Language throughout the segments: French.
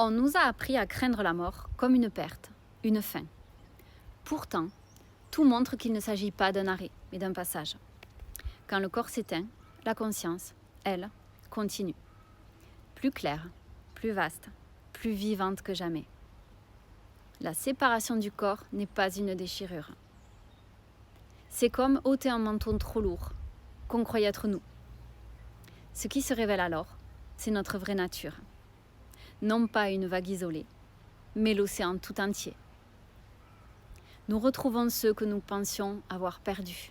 On nous a appris à craindre la mort comme une perte, une fin. Pourtant, tout montre qu'il ne s'agit pas d'un arrêt, mais d'un passage. Quand le corps s'éteint, la conscience, elle, continue. Plus claire, plus vaste, plus vivante que jamais. La séparation du corps n'est pas une déchirure. C'est comme ôter un manteau trop lourd, qu'on croyait être nous. Ce qui se révèle alors, c'est notre vraie nature. Non pas une vague isolée, mais l'océan tout entier. Nous retrouvons ceux que nous pensions avoir perdus.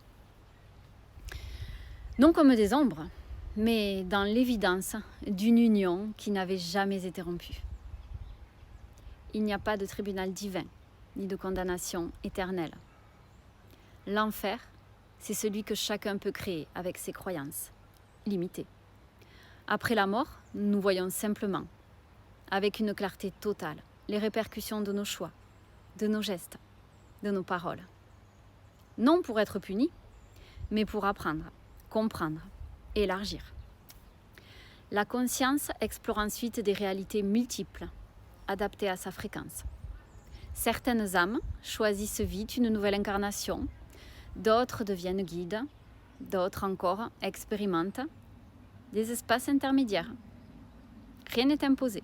Non comme des ombres, mais dans l'évidence d'une union qui n'avait jamais été rompue. Il n'y a pas de tribunal divin, ni de condamnation éternelle. L'enfer, c'est celui que chacun peut créer avec ses croyances, limitées. Après la mort, nous voyons simplement, avec une clarté totale, les répercussions de nos choix, de nos gestes, de nos paroles. Non pour être punis, mais pour apprendre, comprendre, élargir. La conscience explore ensuite des réalités multiples, adaptées à sa fréquence. Certaines âmes choisissent vite une nouvelle incarnation, d'autres deviennent guides, d'autres encore expérimentent des espaces intermédiaires. Rien n'est imposé.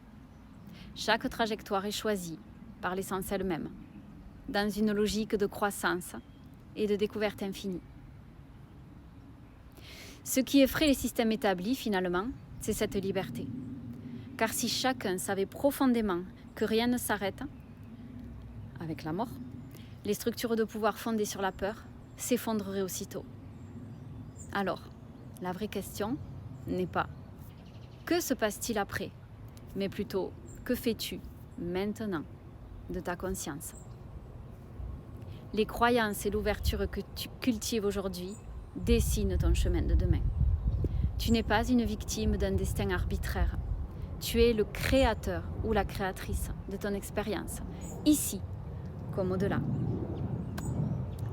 Chaque trajectoire est choisie par l'essence elle-même, dans une logique de croissance et de découverte infinie. Ce qui effraie les systèmes établis, finalement, c'est cette liberté. Car si chacun savait profondément que rien ne s'arrête, avec la mort, les structures de pouvoir fondées sur la peur s'effondreraient aussitôt. Alors, la vraie question n'est pas « que se passe-t-il après ?» mais plutôt « que fais-tu maintenant de ta conscience ?» Les croyances et l'ouverture que tu cultives aujourd'hui dessinent ton chemin de demain. Tu n'es pas une victime d'un destin arbitraire. Tu es le créateur ou la créatrice de ton expérience, ici comme au-delà.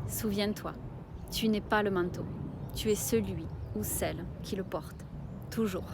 Souviens-toi, tu n'es pas le manteau. Tu es celui ou celle qui le porte, toujours.